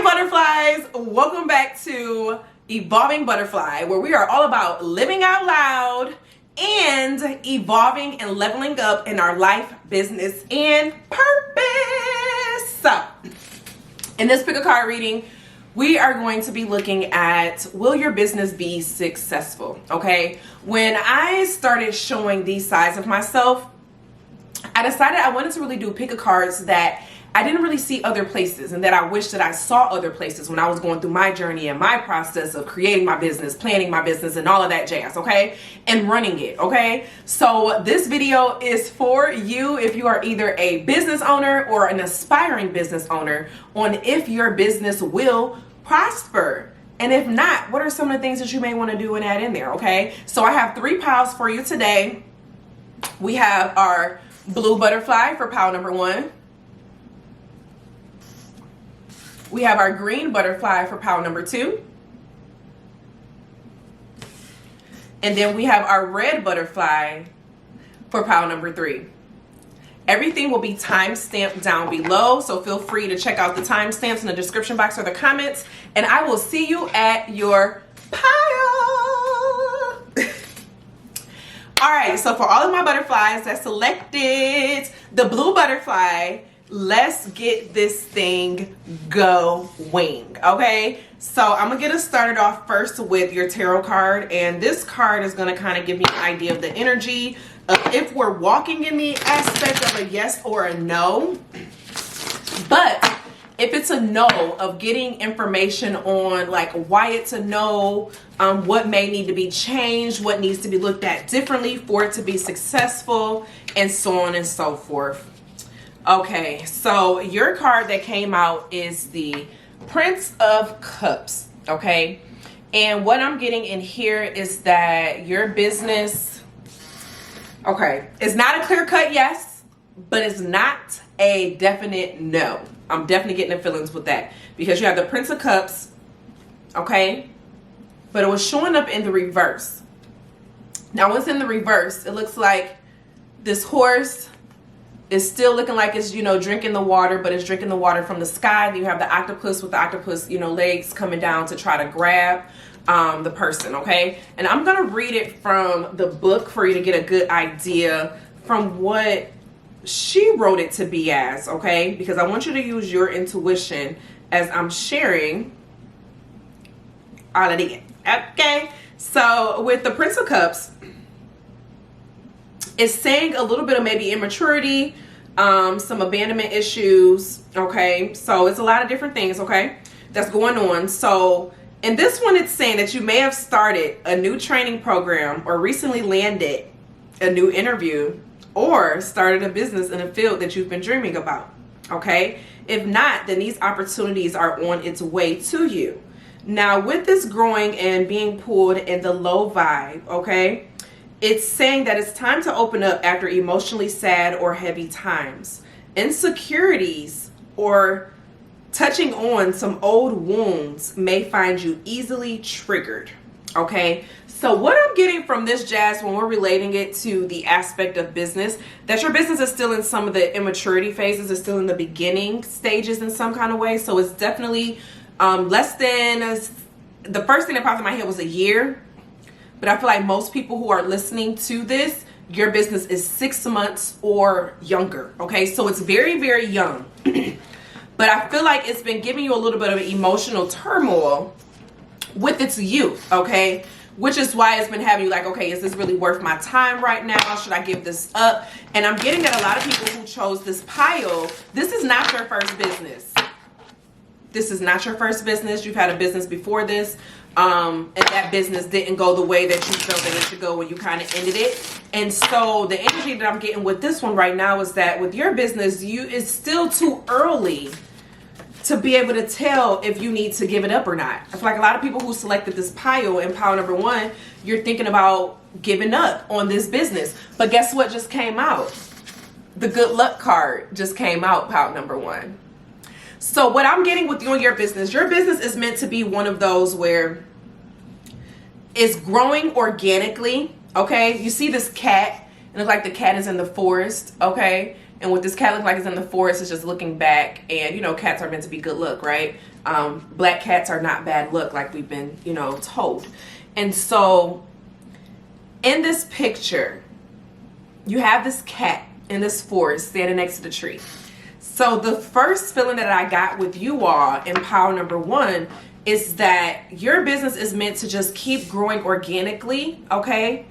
butterflies, welcome back to Evolving Butterfly, where we are all about living out loud and evolving and leveling up in our life, business, and purpose. So, in this pick a card reading, we are going to be looking at, will your business be successful? Okay, when I started showing these sides of myself, I decided I wanted to really do pick a cards that I didn't really see other places, and that I wish that I saw other places when I was going through my journey and my process of creating my business, planning my business, and all of that jazz, okay? And running it, okay? So this video is for you if you are either a business owner or an aspiring business owner on if your business will prosper. And if not, what are some of the things that you may want to do and add in there, okay? So I have 3 piles for you today. We have our blue butterfly for pile number 1. We have our green butterfly for pile number 2. And then we have our red butterfly for pile number 3. Everything will be time-stamped down below, so feel free to check out the timestamps in the description box or the comments, and I will see you at your pile. All right, so for all of my butterflies that selected the blue butterfly, let's get this thing going, okay? So I'm gonna get us started off first with your tarot card, and this card is gonna kind of give me an idea of the energy of if we're walking in the aspect of a yes or a no. But if it's a no, of getting information on like why it's a no, what may need to be changed, what needs to be looked at differently for it to be successful, and so on and so forth. Okay, so your card that came out is the Prince of Cups, okay? And what I'm getting in here is that your business, okay, it's not a clear-cut yes, but it's not a definite no. I'm definitely getting the feelings with that because you have the Prince of Cups, okay? But it was showing up in the reverse. Now, what's in the reverse? It looks like this horse is still looking like it's, you know, drinking the water, but it's drinking the water from the sky. Then you have the octopus with the octopus, you know, legs coming down to try to grab the person, okay? And I'm going to read it from the book for you to get a good idea from what she wrote it to be as, okay? Because I want you to use your intuition as I'm sharing all of it, okay? So with the Prince of Cups, it's saying a little bit of maybe immaturity, some abandonment issues, okay? So it's a lot of different things, okay, that's going on. So in this one, it's saying that you may have started a new training program or recently landed a new interview or started a business in a field that you've been dreaming about, okay? If not, then these opportunities are on its way to you. Now, with this growing and being pulled in the low vibe, okay, it's saying that it's time to open up after emotionally sad or heavy times. Insecurities or touching on some old wounds may find you easily triggered, okay? So what I'm getting from this, Jazz, when we're relating it to the aspect of business, that your business is still in some of the immaturity phases, is still in the beginning stages in some kind of way. So it's definitely less than, the first thing that popped in my head was a year. But I feel like most people who are listening to this, your business is 6 months or younger, okay? So it's very, very young. But I feel like it's been giving you a little bit of emotional turmoil with its youth, okay? Which is why it's been having you like, okay, is this really worth my time right now? Should I give this up? And I'm getting that a lot of people who chose this pile, this is not your first business. This is not your first business. You've had a business before this. And that business didn't go the way that you felt that it should go when you kind of ended it. And so the energy that I'm getting with this one right now is that with your business, it's still too early to be able to tell if you need to give it up or not. I feel like a lot of people who selected this pile in pile number 1, you're thinking about giving up on this business. But guess what just came out? The good luck card just came out, pile number 1. So what I'm getting with you and your business is meant to be one of those where it's growing organically, okay? You see this cat, and it's like the cat is in the forest, okay? And what this cat looks like is in the forest is just looking back. And, you know, cats are meant to be good luck, right? Black cats are not bad luck like we've been, you know, told. And so in this picture, you have this cat in this forest standing next to the tree. So the first feeling that I got with you all in pile number 1 is that your business is meant to just keep growing organically, okay?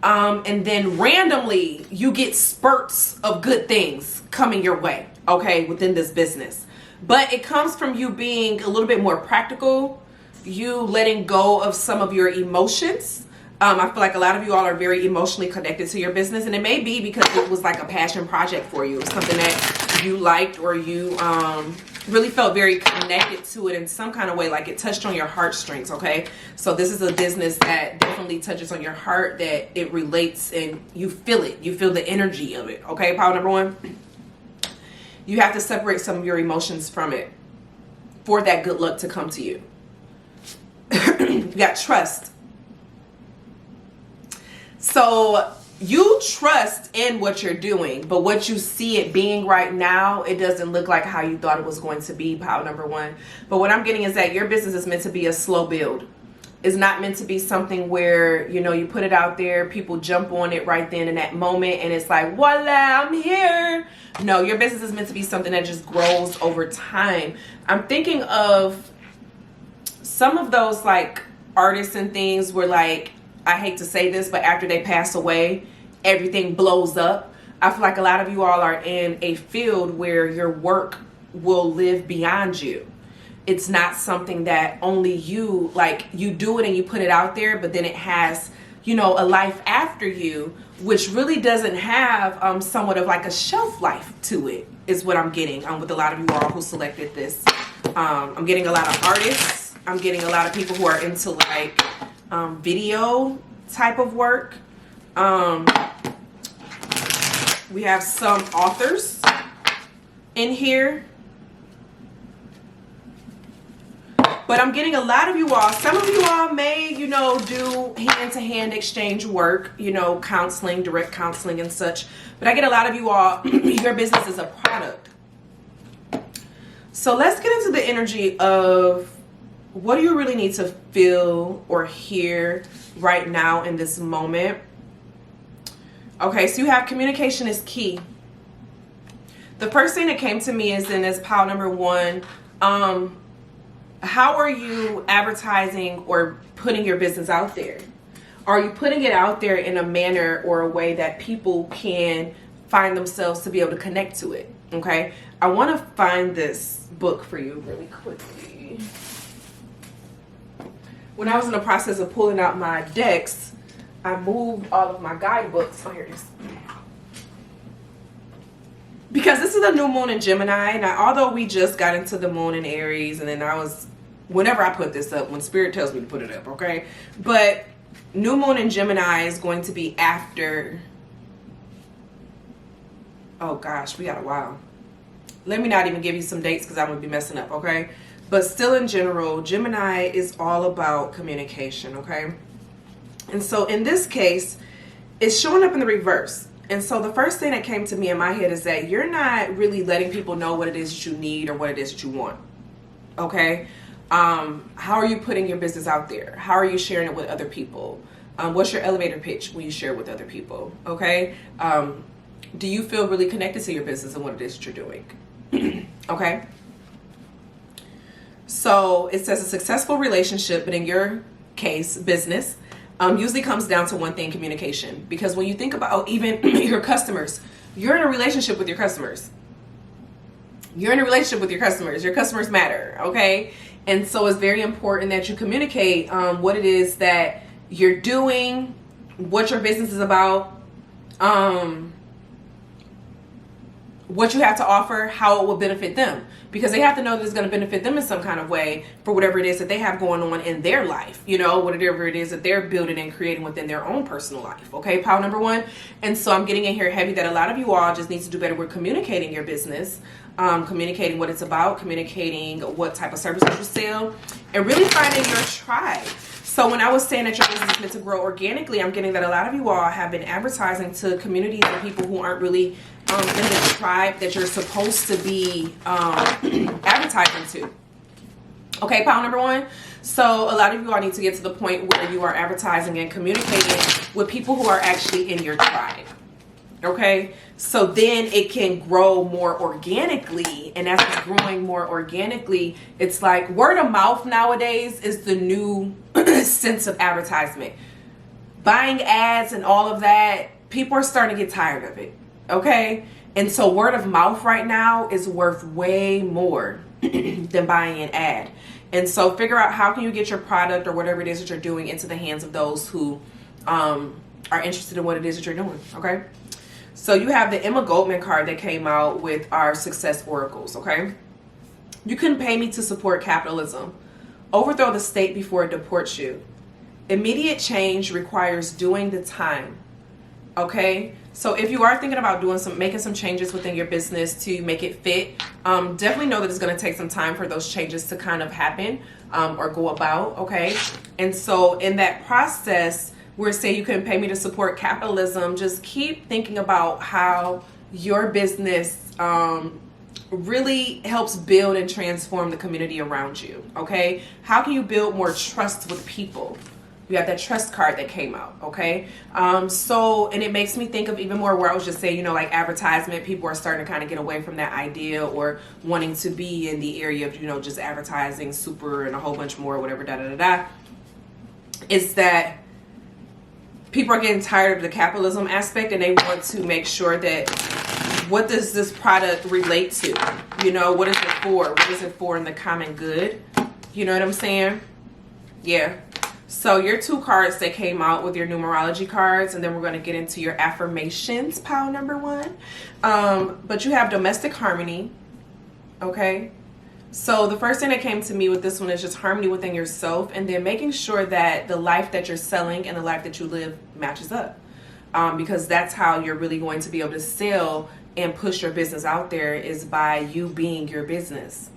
And then randomly you get spurts of good things coming your way, okay, within this business. But it comes from you being a little bit more practical, you letting go of some of your emotions. I feel like a lot of you all are very emotionally connected to your business, and it may be because it was like a passion project for you, something that you liked, or you really felt very connected to it in some kind of way, like it touched on your heartstrings, okay? So this is a business that definitely touches on your heart, that it relates and you feel it. You feel the energy of it, okay? Pile number 1. You have to separate some of your emotions from it for that good luck to come to you. You got trust. So you trust in what you're doing, but what you see it being right now, it doesn't look like how you thought it was going to be, pile number 1. But what I'm getting is that your business is meant to be a slow build. It's not meant to be something where, you know, you put it out there, people jump on it right then in that moment, and it's like, voila, I'm here. No, your business is meant to be something that just grows over time. I'm thinking of some of those like artists and things where, like, I hate to say this, but after they pass away, everything blows up. I feel like a lot of you all are in a field where your work will live beyond you. It's not something that only you, like, you do it and you put it out there, but then it has, you know, a life after you, which really doesn't have somewhat of like a shelf life to it, is what I'm getting with a lot of you all who selected this. I'm getting a lot of artists. I'm getting a lot of people who are into like video type of work. We have some authors in here. But I'm getting a lot of you all, some of you all may, you know, do hand-to-hand exchange work, you know, counseling, direct counseling and such. But I get a lot of you all, your business is a product. So let's get into the energy of what do you really need to feel or hear right now in this moment. Okay, so you have communication is key. The first thing that came to me is in this pile number 1, how are you advertising or putting your business out there? Are you putting it out there in a manner or a way that people can find themselves to be able to connect to it? Okay, I want to find this book for you really quickly. When I was in the process of pulling out my decks, I moved all of my guidebooks. Oh, here it is. Because this is a new moon in Gemini. Now, although we just got into the moon in Aries, and then whenever I put this up, when Spirit tells me to put it up, okay? But new moon in Gemini is going to be after, oh gosh, we got a while. Let me not even give you some dates because I'm going to be messing up, okay? But still in general, Gemini is all about communication, okay? And so in this case, it's showing up in the reverse. And so the first thing that came to me in my head is that you're not really letting people know what it is that you need or what it is that you want, okay? How are you putting your business out there? How are you sharing it with other people? What's your elevator pitch when you share with other people, okay? Do you feel really connected to your business and what it is that you're doing, okay? So it says a successful relationship, but in your case, business, usually comes down to one thing: communication. Because when you think about even your customers, you're in a relationship with your customers. You're in a relationship with your customers. Your customers matter, okay? And so it's very important that you communicate what it is that you're doing, what your business is about, what you have to offer, how it will benefit them. Because they have to know that it's going to benefit them in some kind of way for whatever it is that they have going on in their life, you know, whatever it is that they're building and creating within their own personal life. Okay, pile number 1. And so I'm getting in here heavy that a lot of you all just need to do better with communicating your business, communicating what it's about, communicating what type of services you sell, and really finding your tribe. So when I was saying that your business is meant to grow organically, I'm getting that a lot of you all have been advertising to communities and people who aren't really in the tribe that you're supposed to be advertising to. Okay, pile number one. So a lot of you all need to get to the point where you are advertising and communicating with people who are actually in your tribe. Okay, so then it can grow more organically, and as it's growing more organically, it's like word of mouth nowadays is the new sense of advertisement. Buying ads and all of that, people are starting to get tired of it. Okay, and so word of mouth right now is worth way more than buying an ad. And so figure out how can you get your product or whatever it is that you're doing into the hands of those who are interested in what it is that you're doing. Okay, so you have the Emma Goldman card that came out with our success oracles. Okay, you couldn't pay me to support capitalism. Overthrow the state before it deports you. Immediate change requires doing the time. Okay, so if you are thinking about making some changes within your business to make it fit, definitely know that it's going to take some time for those changes to kind of happen or go about. Okay, and so in that process, we're saying you couldn't pay me to support capitalism. Just keep thinking about how your business really helps build and transform the community around you. Okay, how can you build more trust with people? You have that trust card that came out. Okay, and it makes me think of even more where I was just saying, like advertisement, people are starting to kind of get away from that idea or wanting to be in the area of, just advertising super and a whole bunch more, whatever, is that people are getting tired of the capitalism aspect, and they want to make sure that what does this product relate to? What is it for? What is it for in the common good? You know what I'm saying? Yeah. So your two cards that came out with your numerology cards, and then we're going to get into your affirmations, pile number one. But you have domestic harmony. Okay. So the first thing that came to me with this one is just harmony within yourself, and then making sure that the life that you're selling and the life that you live matches up. Because that's how you're really going to be able to sell and push your business out there, is by you being your business,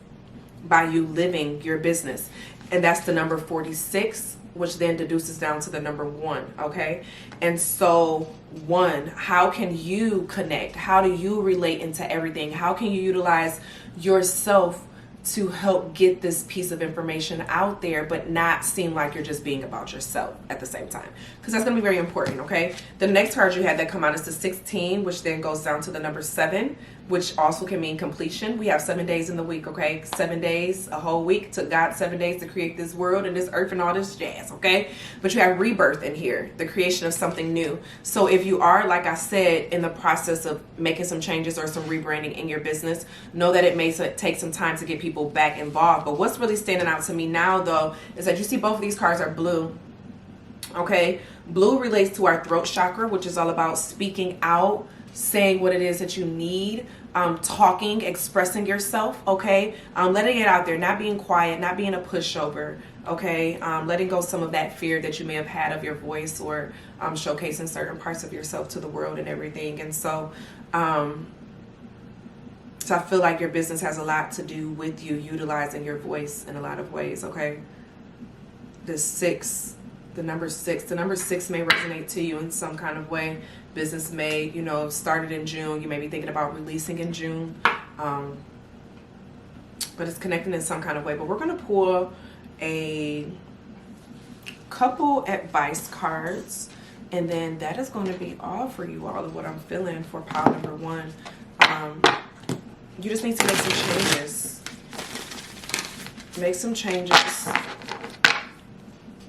by you living your business. And that's the number 46, which then deduces down to the number 1. Okay, and so 1, how can you connect? How do you relate into everything? How can you utilize yourself to help get this piece of information out there, but not seem like you're just being about yourself at the same time? Because that's going to be very important. Okay, the next card you had that come out is the 16, which then goes down to the number 7, which also can mean completion. We have 7 days in the week. Okay, 7 days, a whole week. Took God 7 days to create this world and this earth and all this jazz. Okay, but you have rebirth in here, the creation of something new. So if you are, like I said, in the process of making some changes or some rebranding in your business, know that it may take some time to get people back involved. But what's really standing out to me now, though, is that you see both of these cards are blue. Okay, blue relates to our throat chakra, which is all about speaking out, saying what it is that you need, talking, expressing yourself. Okay, letting it out there, not being quiet, not being a pushover. Okay, letting go some of that fear that you may have had of your voice, or showcasing certain parts of yourself to the world and everything. And so I feel like your business has a lot to do with you utilizing your voice in a lot of ways. Okay, the number 6 may resonate to you in some kind of way. Business may, started in June. You may be thinking about releasing in June, but it's connecting in some kind of way. But we're going to pull a couple advice cards, and then that is going to be all for you all of what I'm feeling for pile number 1. You just need to make some changes. Make some changes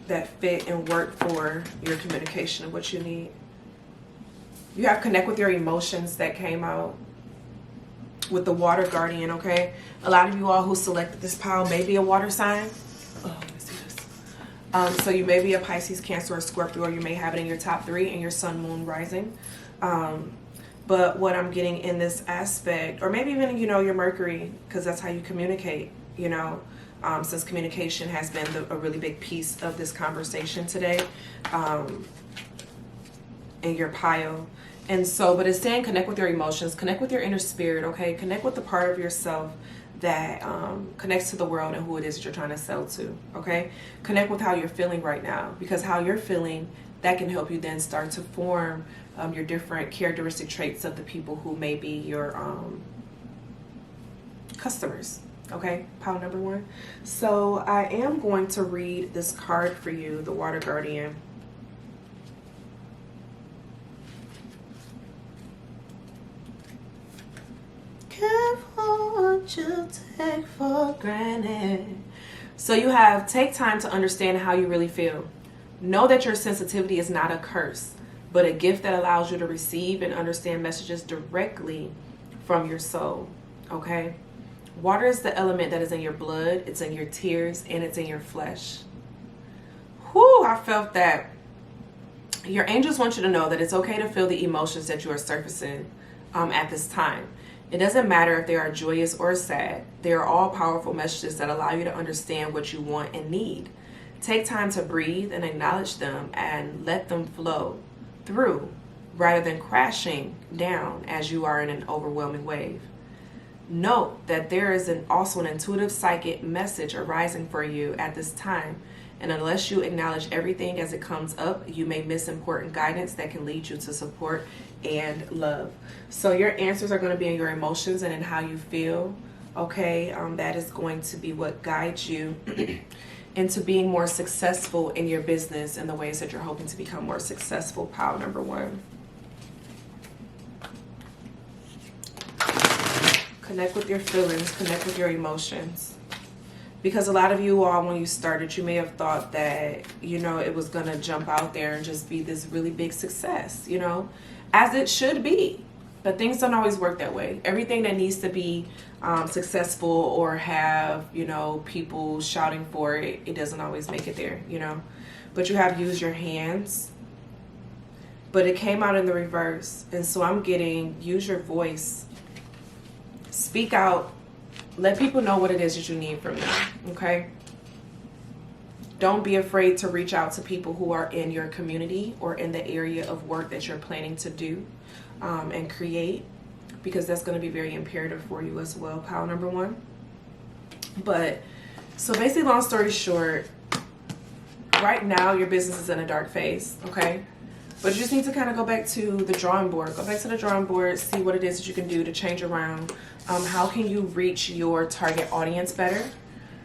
that fit and work for your communication and what you need. You have connect with your emotions that came out with the water guardian. Okay, a lot of you all who selected this pile may be a water sign. Oh, let me see this. So you may be a Pisces, Cancer, or Scorpio, or you may have it in your top 3 in your sun, moon, rising. But what I'm getting in this aspect, or maybe even your Mercury, because that's how you communicate. Since communication has been a really big piece of this conversation today, in your pile. And so, but it's saying connect with your emotions, connect with your inner spirit. Okay, connect with the part of yourself that connects to the world and who it is that you're trying to sell to. Okay, connect with how you're feeling right now, because how you're feeling, that can help you then start to form your different characteristic traits of the people who may be your customers. Okay, pile number 1. So I am going to read this card for you, the Water Guardian. Careful what you take for granted. So you have, take time to understand how you really feel. Know that your sensitivity is not a curse, but a gift that allows you to receive and understand messages directly from your soul. Okay? Water is the element that is in your blood, it's in your tears, and it's in your flesh. Whew, I felt that. Your angels want you to know that it's okay to feel the emotions that you are surfacing at this time. It doesn't matter if they are joyous or sad. They are all powerful messages that allow you to understand what you want and need. Take time to breathe and acknowledge them and let them flow through rather than crashing down as you are in an overwhelming wave. Note that there is also an intuitive psychic message arising for you at this time, and unless you acknowledge everything as it comes up, you may miss important guidance that can lead you to support and love. So your answers are going to be in your emotions and in how you feel. Okay, that is going to be what guides you into being more successful in your business in the ways that you're hoping to become more successful. Pile number 1. Connect with your feelings, connect with your emotions. Because a lot of you all, when you started, you may have thought that, you know, it was going to jump out there and just be this really big success, you know, as it should be. But things don't always work that way. Everything that needs to be successful or have, you know, people shouting for it, it doesn't always make it there, you know. But you have used your hands. But it came out in the reverse. And so I'm getting, use your voice. Speak out. Let people know what it is that you need from them, okay? Don't be afraid to reach out to people who are in your community or in the area of work that you're planning to do and create, because that's going to be very imperative for you as well, pile number 1. But, so basically, long story short, right now your business is in a dark phase, okay? But you just need to kind of go back to the drawing board. Go back to the drawing board, see what it is that you can do to change around. How can you reach your target audience better?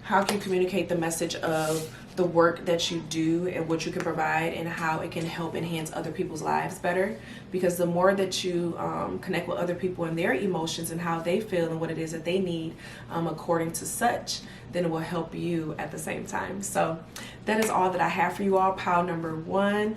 How can you communicate the message of the work that you do and what you can provide and how it can help enhance other people's lives better? Because the more that you connect with other people and their emotions and how they feel and what it is that they need according to such, then it will help you at the same time. So that is all that I have for you all, pile number 1.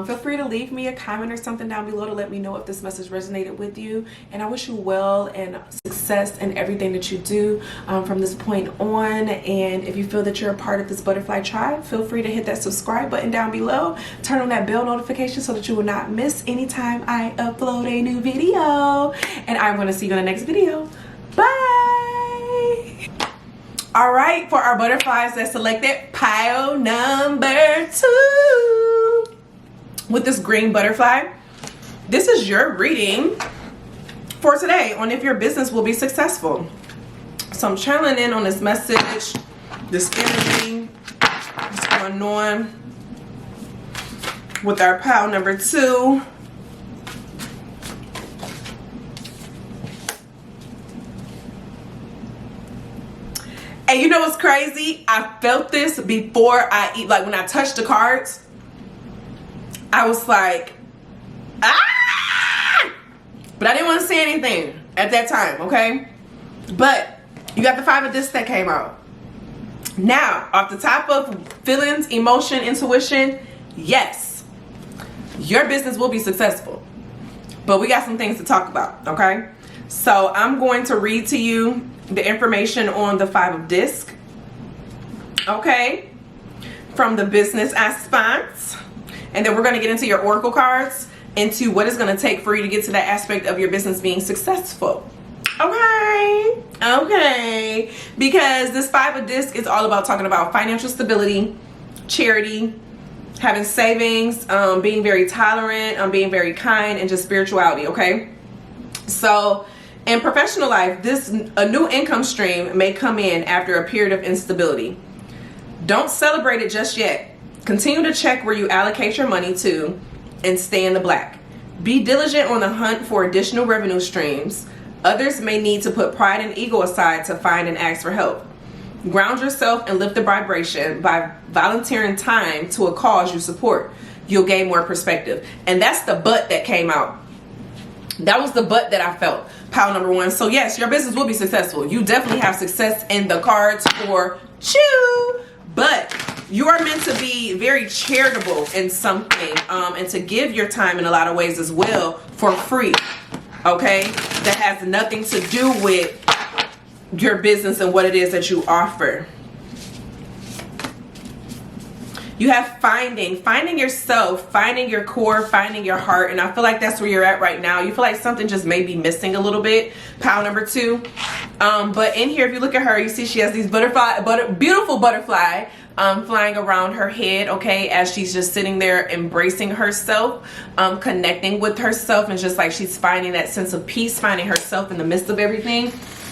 Feel free to leave me a comment or something down below to let me know if this message resonated with you. And I wish you well and success in everything that you do from this point on. And if you feel that you're a part of this butterfly tribe, feel free to hit that subscribe button down below. Turn on that bell notification so that you will not miss anytime I upload a new video. And I'm going to see you in the next video. Bye! All right, for our butterflies that selected pile number 2 with this green butterfly, this is your reading for today on if your business will be successful. So I'm channeling in on this message, this energy, what's going on with our pile number 2. And you know what's crazy? I felt this before I eat. Like when I touched the cards, I was like, ah! But I didn't want to say anything at that time, okay? But you got the 5 of discs that came out. Now, off the top of feelings, emotion, intuition, yes, your business will be successful. But we got some things to talk about, okay? So I'm going to read to you the information on the 5 of discs, okay, from the business aspects, and then we're going to get into your oracle cards, into what it's going to take for you to get to that aspect of your business being successful. Okay, because this 5 of discs is all about talking about financial stability, charity, having savings, being very tolerant, being very kind, and just spirituality. Okay, so in professional life, a new income stream may come in after a period of instability. Don't celebrate it just yet, Continue to check where you allocate your money to and stay in the black. Be diligent on the hunt for additional revenue streams. Others may need to put pride and ego aside to find and ask for help. Ground yourself and lift the vibration by volunteering time to a cause you support. You'll gain more perspective. And that's the but that came out. That was the but that I felt. Pile number one. So yes, your business will be successful. You definitely have success in the cards for you. But you are meant to be very charitable in something, and to give your time in a lot of ways as well for free. Okay? That has nothing to do with your business and what it is that you offer. You have finding yourself, finding your core, finding your heart. And I feel like that's where you're at right now. You feel like something just may be missing a little bit. Pile number two. But in here, if you look at her, you see she has these beautiful butterfly flying around her head, okay, as she's just sitting there embracing herself, connecting with herself, and just like she's finding that sense of peace, finding herself in the midst of everything.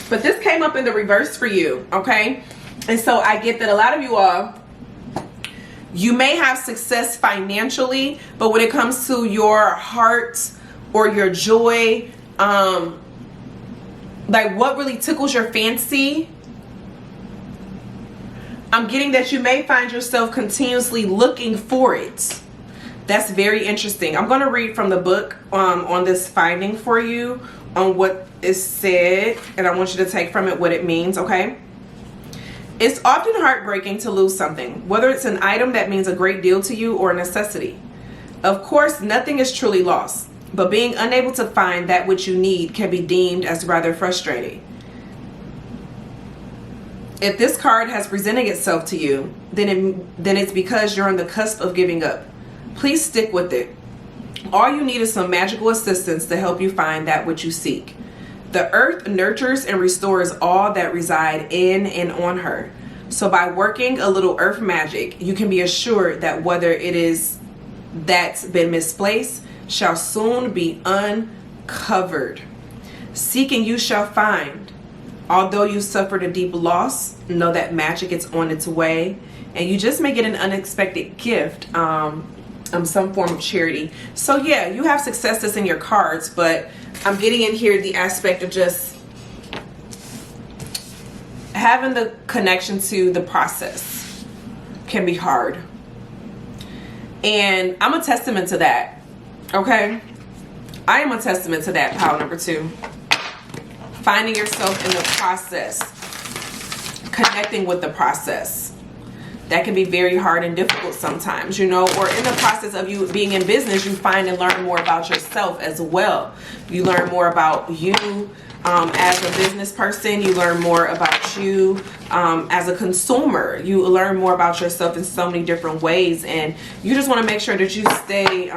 But this came up in the reverse for you, okay? And so I get that a lot of you all, you may have success financially, but when it comes to your heart or your joy, like what really tickles your fancy, I'm getting that you may find yourself continuously looking for it. That's very interesting. I'm going to read from the book on this finding for you, on what is said, and I want you to take from it what it means, okay? It's often heartbreaking to lose something, whether it's an item that means a great deal to you or a necessity. Of course, nothing is truly lost, but being unable to find that which you need can be deemed as rather frustrating. If this card has presented itself to you, then it's because you're on the cusp of giving up. Please stick with it. All you need is some magical assistance to help you find that which you seek. The earth nurtures and restores all that reside in and on her. So by working a little earth magic, you can be assured that whether it is that's been misplaced shall soon be uncovered. Seeking you shall find. Although you suffered a deep loss, know that magic is on its way, and you just may get an unexpected gift, some form of charity. So yeah, you have success that's in your cards, but I'm getting in here the aspect of just having the connection to the process can be hard. And I'm a testament to that, okay? I am a testament to that, pile number two. Finding yourself in the process, connecting with the process. That can be very hard and difficult sometimes, you know, or in the process of you being in business, you find and learn more about yourself as well. You learn more about you as a business person. You learn more about you as a consumer. You learn more about yourself in so many different ways, and you just want to make sure that you stay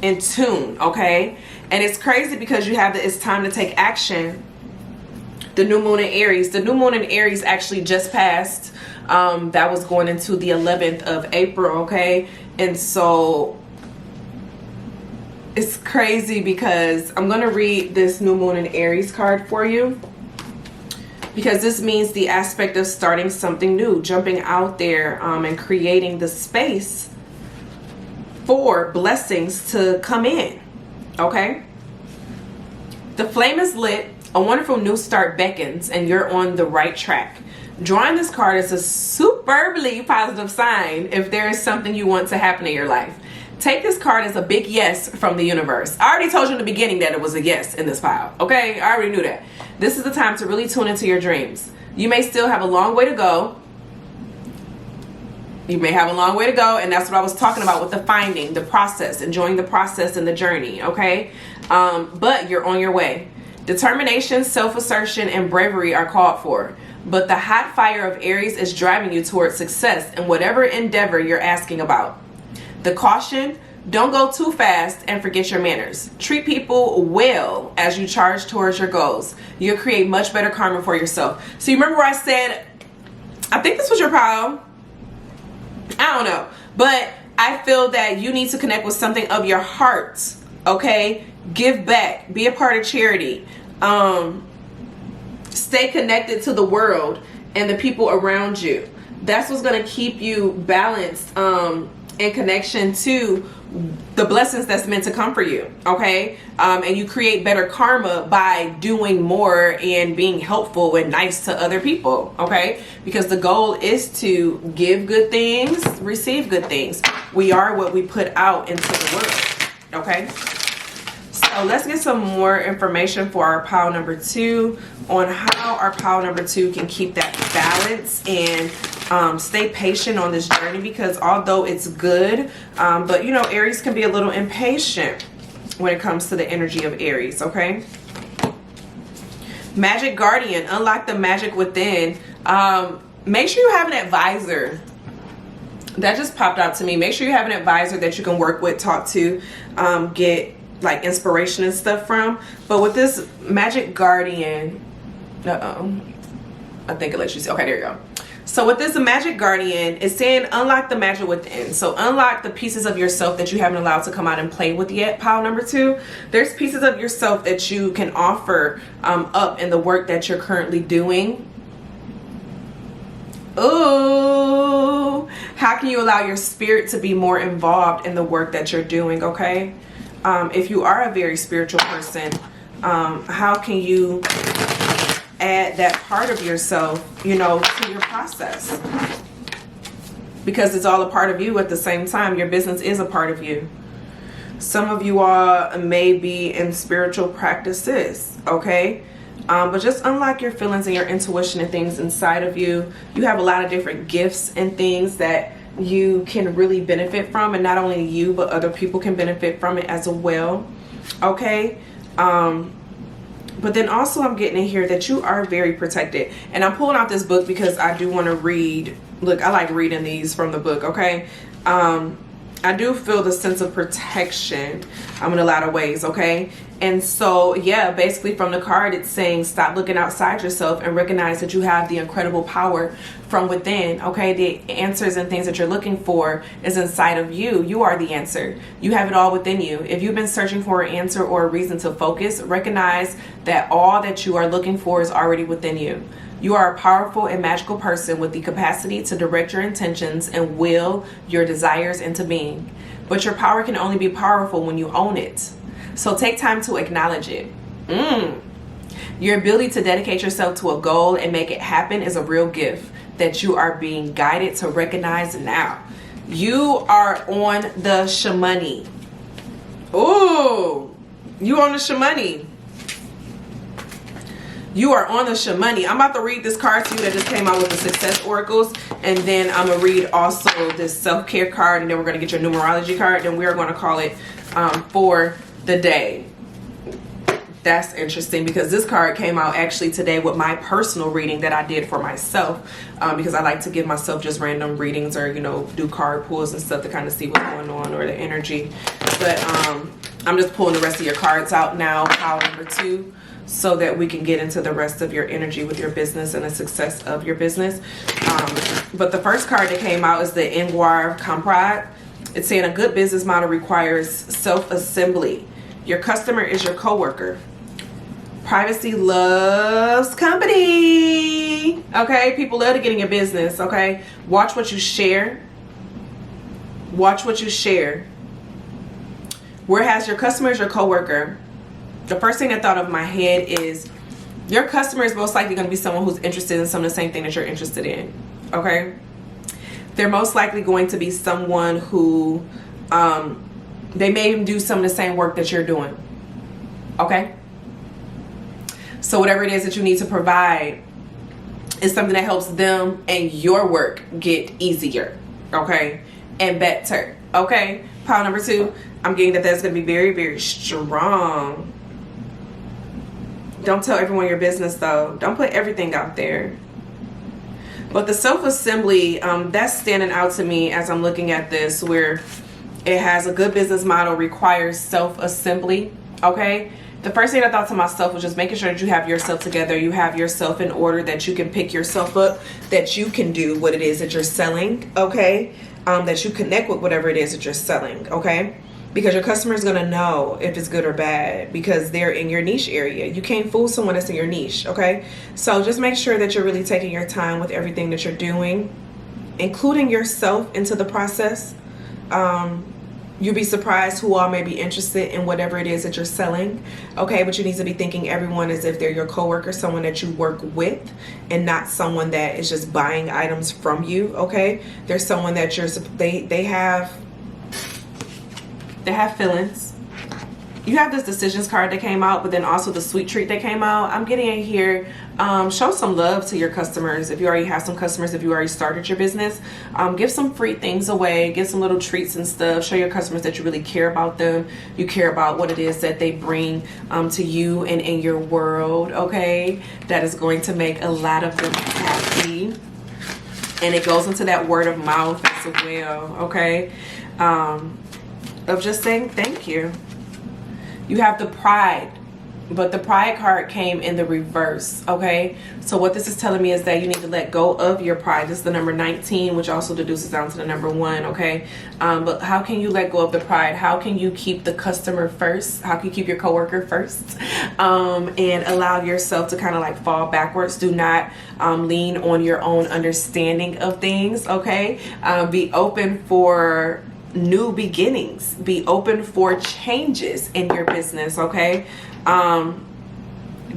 in tune, okay? And it's crazy because you have that it's time to take action. The new moon in Aries. The new moon in Aries actually just passed. That was going into the 11th of April, okay? And so it's crazy because I'm going to read this new moon in Aries card for you, because this means the aspect of starting something new, jumping out there and creating the space for blessings to come in, okay? The flame is lit. A wonderful new start beckons, and you're on the right track. Drawing this card is a superbly positive sign if there is something you want to happen in your life. Take this card as a big yes from the universe. I already told you in the beginning that it was a yes in this pile, okay? I already knew that. This is the time to really tune into your dreams. You may still have a long way to go. You may have a long way to go, and that's what I was talking about with the finding, the process, enjoying the process and the journey, okay? But you're on your way. Determination, self-assertion, and bravery are called for. But the hot fire of Aries is driving you towards success in whatever endeavor you're asking about. The caution, don't go too fast and forget your manners. Treat people well as you charge towards your goals. You'll create much better karma for yourself. So you remember where I said, I think this was your pile. I don't know. But I feel that you need to connect with something of your heart, okay? Give back. Be a part of charity. Stay connected to the world and the people around you. That's what's going to keep you balanced in connection to the blessings that's meant to come for you, okay? And you create better karma by doing more and being helpful and nice to other people, okay? Because the goal is to give good things, receive good things. We are what we put out into the world, okay? So let's get some more information for our pile number 2 on how our pile number 2 can keep that balance and stay patient on this journey, because although it's good, but you know, Aries can be a little impatient when it comes to the energy of Aries, okay? Magic Guardian, unlock the magic within. Make sure you have an advisor. That just popped out to me. Make sure you have an advisor that you can work with, talk to, get like inspiration and stuff from. But with this Magic Guardian, I think it lets you see. Okay, there you go. So with this Magic Guardian, it's saying unlock the magic within. So unlock the pieces of yourself that you haven't allowed to come out and play with yet, pile number 2. There's pieces of yourself that you can offer up in the work that you're currently doing. Ooh, how can you allow your spirit to be more involved in the work that you're doing, okay? If you are a very spiritual person, how can you add that part of yourself, you know, to your process? Because it's all a part of you at the same time. Your business is a part of you. Some of you all may be in spiritual practices, okay? But just unlock your feelings and your intuition and things inside of you. You have a lot of different gifts and things that you can really benefit from, and not only you but other people can benefit from it as well, okay? But then also I'm getting in here that you are very protected, and I'm pulling out this book because I do want to read. Look, I like reading these from the book, okay? I do feel the sense of protection in a lot of ways, okay? And so, yeah, basically from the card, it's saying stop looking outside yourself and recognize that you have the incredible power from within, okay? The answers and things that you're looking for is inside of you. You are the answer. You have it all within you. If you've been searching for an answer or a reason to focus, recognize that all that you are looking for is already within you. You are a powerful and magical person with the capacity to direct your intentions and will your desires into being. But your power can only be powerful when you own it. So take time to acknowledge it. Your ability to dedicate yourself to a goal and make it happen is a real gift that you are being guided to recognize now. You are on the shamoney. Ooh, you on the shamoney. You are on the shamoney. I'm about to read this card to you that just came out with the success oracles, and then I'm gonna read also this self-care card, and then we're gonna get your numerology card, then we are gonna call it for the day. That's interesting because this card came out actually today with my personal reading that I did for myself, because I like to give myself just random readings, or you know, do card pulls and stuff to kind of see what's going on or the energy. But I'm just pulling the rest of your cards out now, pile number 2, so that we can get into the rest of your energy with your business and the success of your business. But the first card that came out is the Ingwar Kamprad. It's saying a good business model requires self-assembly. Your customer is your coworker. Privacy loves company. Okay, people love to get in your business. Okay, watch what you share. Watch what you share. Whereas your customer is your coworker, the first thing that thought of my head is your customer is most likely going to be someone who's interested in some of the same thing that you're interested in, okay? They're most likely going to be someone who, they may even do some of the same work that you're doing, okay? So whatever it is that you need to provide is something that helps them and your work get easier, okay? And better, okay? Pile number 2, I'm getting that that's going to be very, very strong. Don't tell everyone your business though. Don't put everything out there. But the self-assembly, that's standing out to me as I'm looking at this, where it has a good business model requires self-assembly, okay? The first thing I thought to myself was just making sure that you have yourself together, you have yourself in order, that you can pick yourself up, that you can do what it is that you're selling, okay? That you connect with whatever it is that you're selling, okay? Because your customer is going to know if it's good or bad, because they're in your niche area. You can't fool someone that's in your niche, okay? So just make sure that you're really taking your time with everything that you're doing. including yourself into the process. You'll be surprised who all may be interested in whatever it is that you're selling. Okay, but you need to be thinking everyone as if they're your coworker, someone that you work with, and not someone that is just buying items from you. Okay, there's someone that they have feelings. You have this decisions card that came out, but then also the sweet treat that came out. I'm getting in here. Show some love to your customers. If you already have some customers, if you already started your business, give some free things away. Give some little treats and stuff. Show your customers that you really care about them. You care about what it is that they bring to you and in your world. Okay, that is going to make a lot of them happy. And it goes into that word of mouth as well. Okay, of just saying thank you. You have the pride, but the pride card came in the reverse. Okay, so what this is telling me is that you need to let go of your pride. This is the number 19, which also deduces down to the number 1. Okay, but how can you let go of the pride? How can you keep the customer first? How can you keep your coworker first, and allow yourself to kind of like fall backwards? Do not lean on your own understanding of things. Okay, be open for new beginnings. Be open for changes in your business. Okay,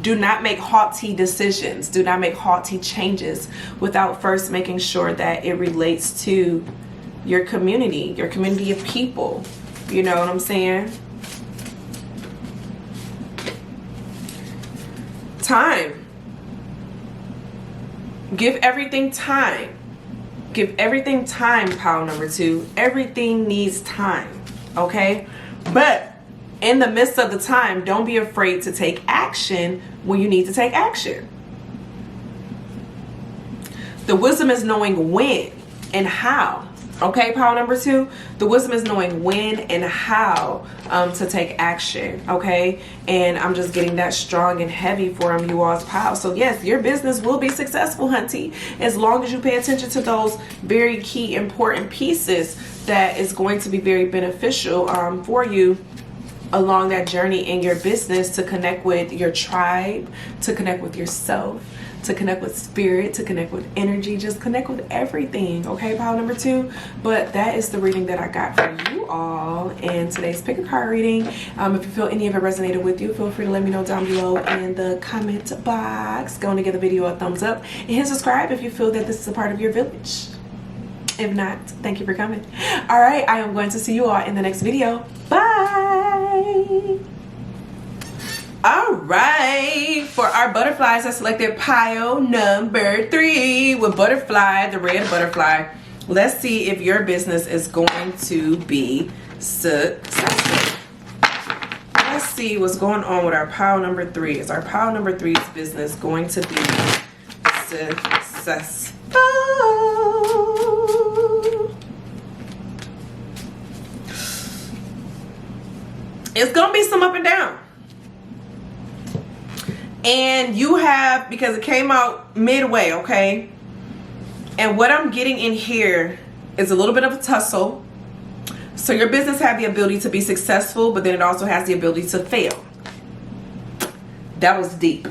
do not make haughty decisions. Do not make haughty changes without first making sure that it relates to your community of people. You know what I'm saying? Time. Give everything time. Give everything time, pile number 2. Everything needs time, okay? But in the midst of the time, don't be afraid to take action when you need to take action. The wisdom is knowing when and how. Okay, pile number 2, the wisdom is knowing when and how to take action. Okay, and I'm just getting that strong and heavy for you all's pile. So yes, your business will be successful, hunty, as long as you pay attention to those very key important pieces that is going to be very beneficial for you along that journey in your business, to connect with your tribe, to connect with yourself, to connect with spirit, to connect with energy, just connect with everything. Okay, pile number 2. But that is the reading that I got for you all in today's pick a card reading. If you feel any of it resonated with you, feel free to let me know down below in the comment box. Go and give the video a thumbs up and hit subscribe if you feel that this is a part of your village. If not, thank you for coming. All right, I am going to see you all in the next video. Bye. All right, for our butterflies, I selected pile number 3 with butterfly, the red butterfly. Let's see if your business is going to be successful. Let's see what's going on with our pile number 3. Is our pile number 3's business going to be successful? It's gonna be some up and down. And you have, because it came out midway, okay? And what I'm getting in here is a little bit of a tussle. So your business has the ability to be successful, but then it also has the ability to fail. That was deep.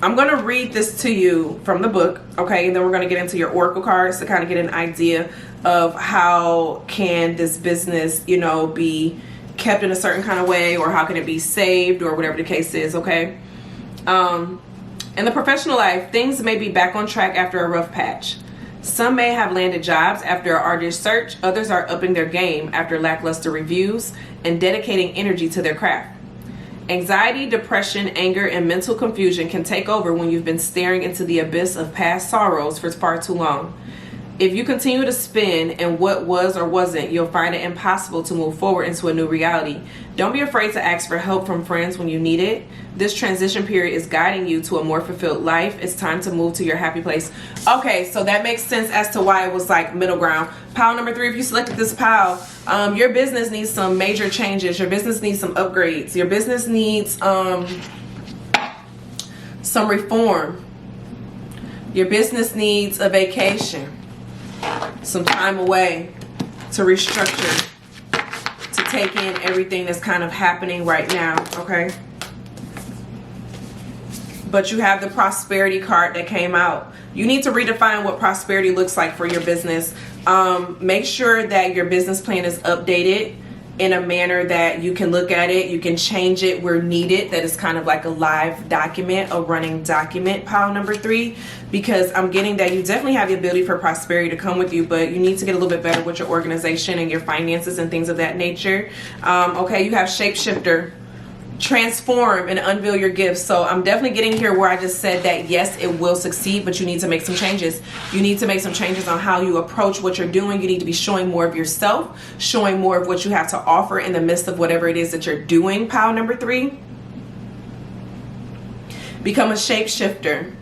I'm going to read this to you from the book, okay? And then we're going to get into your oracle cards to kind of get an idea of how can this business, you know, be kept in a certain kind of way, or how can it be saved, or whatever the case is, okay? In the professional life, things may be back on track after a rough patch. Some may have landed jobs after an arduous search. Others are upping their game after lackluster reviews and dedicating energy to their craft. Anxiety, depression, anger, and mental confusion can take over when you've been staring into the abyss of past sorrows for far too long. If you continue to spin in what was or wasn't, you'll find it impossible to move forward into a new reality. Don't be afraid to ask for help from friends when you need it. This transition period is guiding you to a more fulfilled life. It's time to move to your happy place. Okay, so that makes sense as to why it was like middle ground. Pile number 3, if you selected this pile, your business needs some major changes. Your business needs some upgrades. Your business needs some reform. Your business needs a vacation. Some time away to restructure, to take in everything that's kind of happening right now, okay? but you have the prosperity card that came out. You need to redefine what prosperity looks like for your business. Make sure that your business plan is updated in a manner that you can look at it, you can change it where needed, that is kind of like a live document, a running document, pile number 3, because I'm getting that you definitely have the ability for prosperity to come with you, but you need to get a little bit better with your organization and your finances and things of that nature. Okay, you have shapeshifter, transform and unveil your gifts. So I'm definitely getting here where I just said that yes, it will succeed, but you need to make some changes. You need to make some changes on how you approach what you're doing. You need to be showing more of yourself, showing more of what you have to offer in the midst of whatever it is that you're doing. Pile number 3, become a shapeshifter.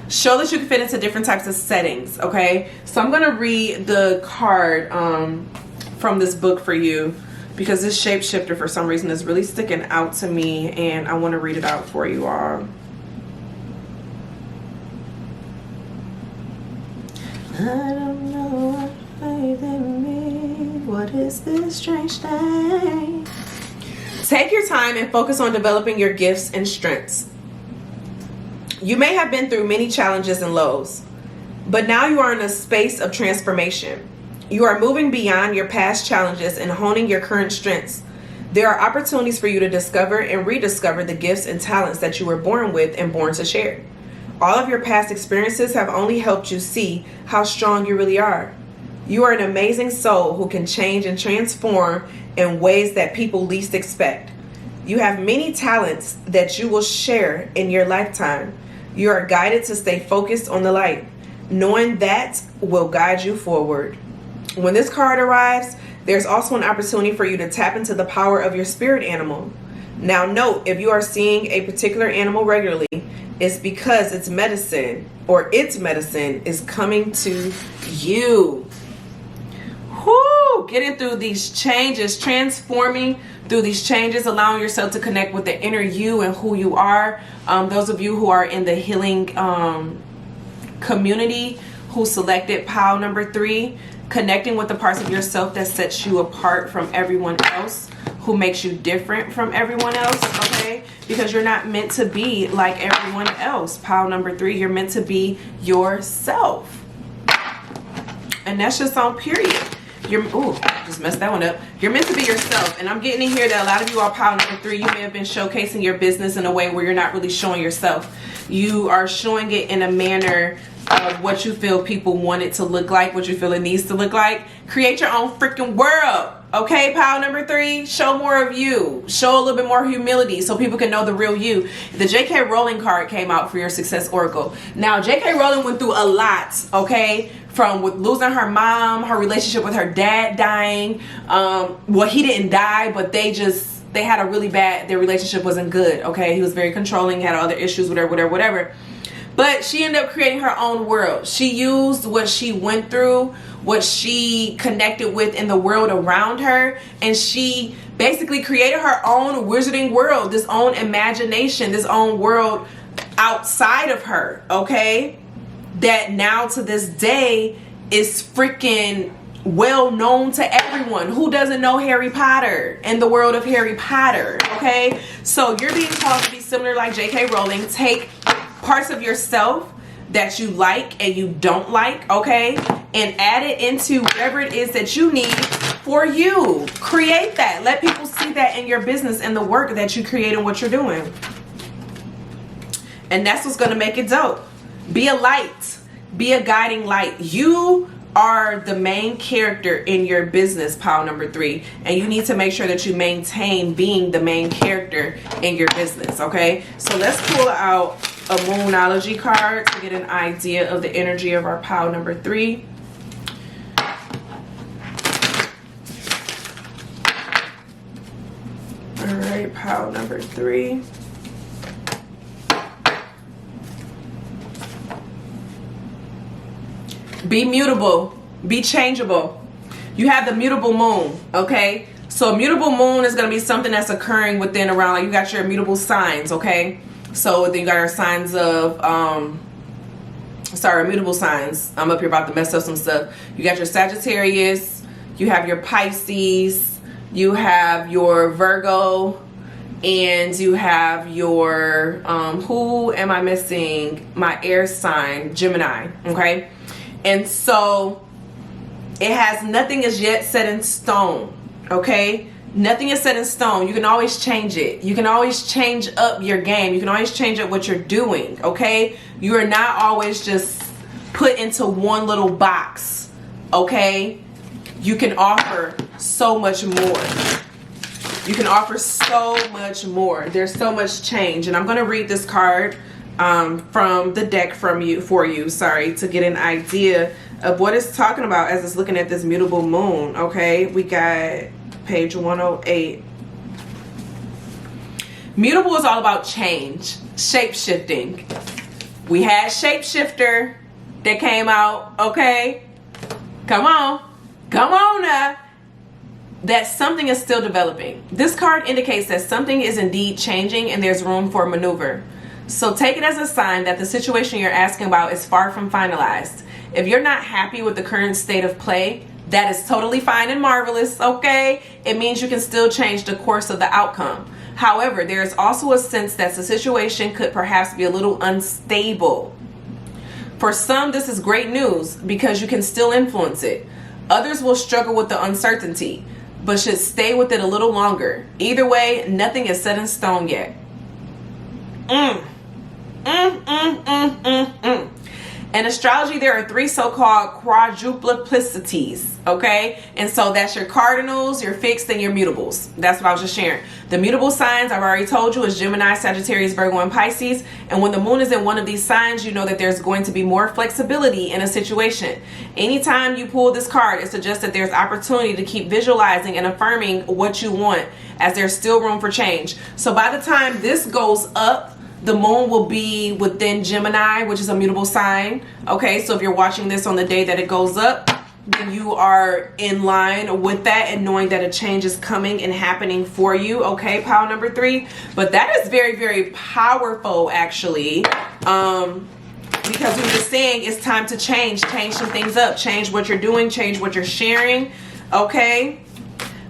Show that you can fit into different types of settings. Okay, so I'm gonna read the card from this book for you, because this shapeshifter for some reason is really sticking out to me, and I want to read it out for you all. I don't know what faith in me. What is this strange thing? Take your time and focus on developing your gifts and strengths. You may have been through many challenges and lows, but now you are in a space of transformation. You are moving beyond your past challenges and honing your current strengths. There are opportunities for you to discover and rediscover the gifts and talents that you were born with and born to share. All of your past experiences have only helped you see how strong you really are. You are an amazing soul who can change and transform in ways that people least expect. You have many talents that you will share in your lifetime. You are guided to stay focused on the light, knowing that will guide you forward. When this card arrives, there's also an opportunity for you to tap into the power of your spirit animal. Now note, if you are seeing a particular animal regularly, it's because its medicine is coming to you. Whoo! Getting through these changes, transforming through these changes, allowing yourself to connect with the inner you and who you are. Those of you who are in the healing community who selected pile number 3, connecting with the parts of yourself that sets you apart from everyone else, who makes you different from everyone else, okay? Because you're not meant to be like everyone else. Pile number 3, you're meant to be yourself. And that's just on period. Just messed that one up. You're meant to be yourself. And I'm getting in here that a lot of you are pile number 3. You may have been showcasing your business in a way where you're not really showing yourself. You are showing it in a manner of what you feel people want it to look like, what you feel it needs to look like. Create your own freaking world. Okay, pile number 3, show more of you. Show a little bit more humility so people can know the real you. The J.K. Rowling card came out for your success oracle. Now, J.K. Rowling went through a lot, okay? From with losing her mom, her relationship with her dad dying. Well, he didn't die, but they had a really bad, their relationship wasn't good, okay? He was very controlling, had other issues, whatever. But she ended up creating her own world. She used what she went through, what she connected with in the world around her, and she basically created her own wizarding world, this own imagination, this own world outside of her, okay? That now to this day is freaking well known to everyone. Who doesn't know Harry Potter and the world of Harry Potter, okay? So you're being called to be similar like J.K. Rowling. Take parts of yourself that you like and you don't like, okay, and add it into whatever it is that you need for you. Create that. Let people see that in your business and the work that you create and what you're doing. And that's what's going to make it dope. Be a light. Be a guiding light. You are the main character in your business, pile number 3, and you need to make sure that you maintain being the main character in your business, okay? So let's pull out a Moonology card to get an idea of the energy of our pile number 3. All right, pile number 3. Be mutable, be changeable. You have the mutable moon, okay? So a mutable moon is going to be something that's occurring within around, like you got your mutable signs, okay? So then you got your signs of, mutable signs. I'm up here about to mess up some stuff. You got your Sagittarius, you have your Pisces, you have your Virgo, and you have your who am I missing? My air sign, Gemini. Okay, and so it has nothing is yet set in stone. Okay, nothing is set in stone. You can always change it. You can always change up your game. You can always change up what you're doing. Okay, you are not always just put into one little box. Okay, you can offer so much more. You can offer so much more. There's so much change. And I'm going to read this card from the deck for you, to get an idea of what it's talking about as it's looking at this mutable moon. Okay, we got page 108. Mutable is all about change, shape-shifting. We had Shapeshifter that came out. Okay, come on now. That something is still developing. This card indicates that something is indeed changing and there's room for maneuver. So take it as a sign that the situation you're asking about is far from finalized. If you're not happy with the current state of play, that is totally fine and marvelous, okay? It means you can still change the course of the outcome. However, there is also a sense that the situation could perhaps be a little unstable. For some, this is great news because you can still influence it. Others will struggle with the uncertainty, but should stay with it a little longer. Either way, nothing is set in stone yet. In astrology, there are 3 so-called quadruplicities, okay? And so that's your cardinals, your fixed, and your mutables. That's what I was just sharing. The mutable signs, I've already told you, is Gemini, Sagittarius, Virgo, and Pisces. And when the moon is in one of these signs, you know that there's going to be more flexibility in a situation. Anytime you pull this card, it suggests that there's opportunity to keep visualizing and affirming what you want, as there's still room for change. So by the time this goes up, the moon will be within Gemini, which is a mutable sign. Okay, so if you're watching this on the day that it goes up, then you are in line with that and knowing that a change is coming and happening for you. Okay, pile number 3. But that is very, very powerful, actually. Because we were just saying it's time to change some things up, change what you're doing, change what you're sharing. Okay,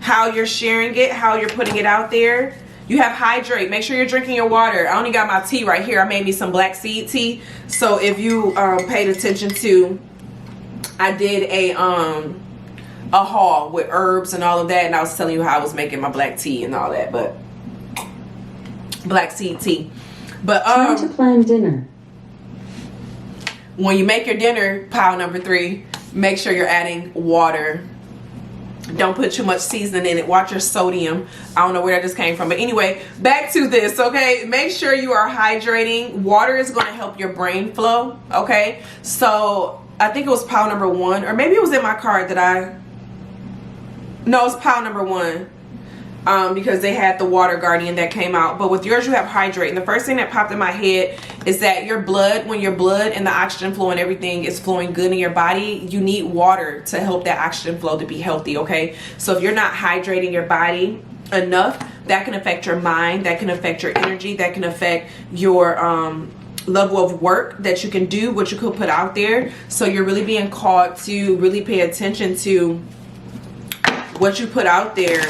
how you're sharing it, how you're putting it out there. You have hydrate. Make sure you're drinking your water. I only got my tea right here. I made me some black seed tea. So if you paid attention to, I did a haul with herbs and all of that, and I was telling you how I was making my black tea and all that, but black seed tea. But time to plan dinner. When you make your dinner, pile number 3, make sure you're adding water. Don't put too much seasoning in it. Watch your sodium. I don't know where that just came from. But anyway, back to this, okay? Make sure you are hydrating. Water is going to help your brain flow, okay? So I think it was pile number 1. Or maybe it was in my card that No, it's pile number 1. Because they had the water guardian that came out. But with yours, you have hydrate. And the first thing that popped in my head is that your blood, when your blood and the oxygen flow and everything is flowing good in your body, you need water to help that oxygen flow to be healthy, okay? So if you're not hydrating your body enough, that can affect your mind, that can affect your energy, that can affect your level of work that you can do, what you could put out there. So you're really being called to really pay attention to what you put out there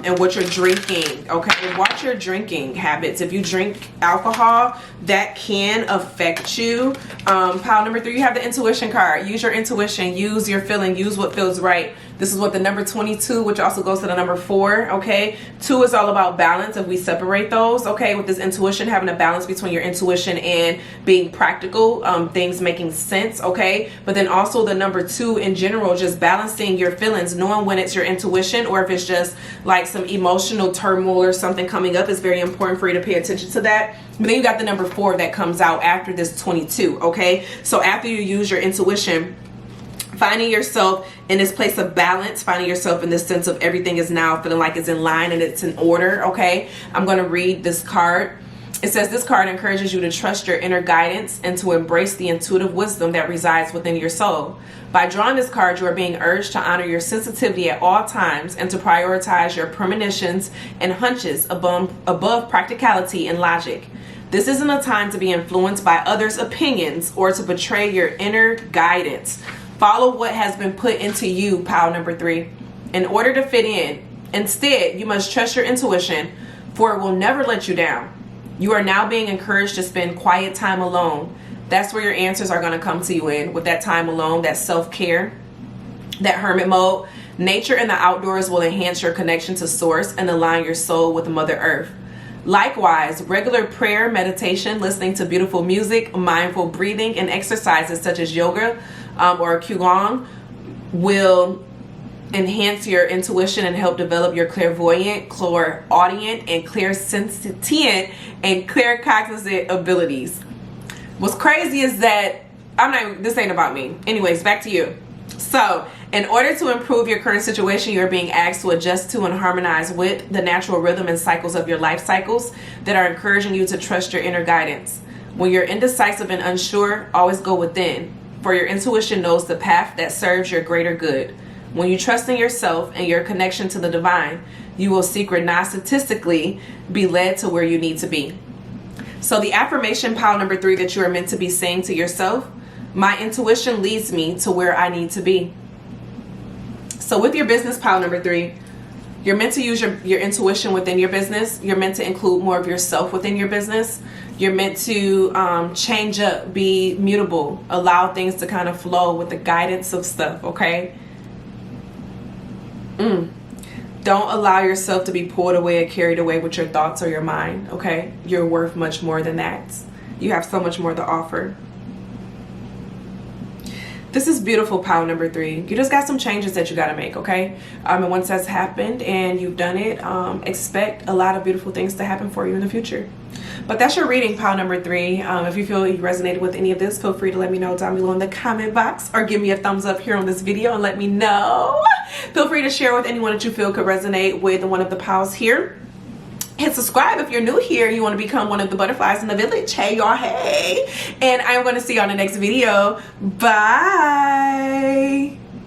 and what you're drinking. Okay, watch your drinking habits. If you drink alcohol, that can affect you. Pile number 3, you have the intuition card. Use your intuition, use your feeling, use what feels right. This is what the number 22, which also goes to the number 4. Okay, 2 is all about balance. If we separate those, okay, with this intuition, having a balance between your intuition and being practical, things making sense. Okay, but then also the number 2 in general, just balancing your feelings, knowing when it's your intuition or if it's just like some emotional turmoil or something coming up. Is very important for you to pay attention to that. But then you got the number 4 that comes out after this 22. Okay, so after you use your intuition, finding yourself in this place of balance, finding yourself in this sense of everything is now feeling like it's in line and it's in order. Okay, I'm going to read this card. It says this card encourages you to trust your inner guidance and to embrace the intuitive wisdom that resides within your soul. By drawing this card, you are being urged to honor your sensitivity at all times and to prioritize your premonitions and hunches above practicality and logic. This isn't a time to be influenced by others' opinions or to betray your inner guidance. Follow what has been put into you, pile number 3, in order to fit in. Instead, you must trust your intuition, for it will never let you down. You are now being encouraged to spend quiet time alone. That's where your answers are going to come to you in, with that time alone, that self-care, that hermit mode. Nature and the outdoors will enhance your connection to source and align your soul with Mother Earth. Likewise, regular prayer, meditation, listening to beautiful music, mindful breathing, and exercises such as yoga or qigong will enhance your intuition and help develop your clairvoyant, clairaudient, and clairsentient and claircognizant abilities. What's crazy is that this ain't about me. Anyways, back to you. So, in order to improve your current situation, you're being asked to adjust to and harmonize with the natural rhythm and cycles of your life cycles that are encouraging you to trust your inner guidance. When you're indecisive and unsure, always go within, for your intuition knows the path that serves your greater good. When you trust in yourself and your connection to the divine, you will synchronistically be led to where you need to be. So the affirmation pile number 3 that you are meant to be saying to yourself: my intuition leads me to where I need to be. So with your business pile number 3, you're meant to use your intuition within your business. You're meant to include more of yourself within your business. You're meant to change up, be mutable, allow things to kind of flow with the guidance of stuff, okay? Don't allow yourself to be pulled away and carried away with your thoughts or your mind, okay? You're worth much more than that. You have so much more to offer. This is beautiful pile number 3. You just got some changes that you got to make, okay? And once that's happened and you've done it, expect a lot of beautiful things to happen for you in the future. But that's your reading, pile number 3. If you feel you resonated with any of this, feel free to let me know down below in the comment box, or give me a thumbs up here on this video and let me know. Feel free to share with anyone that you feel could resonate with one of the piles here. Hit subscribe if you're new here. You want to become one of the butterflies in the village. Hey, y'all, hey. And I'm going to see you on the next video. Bye.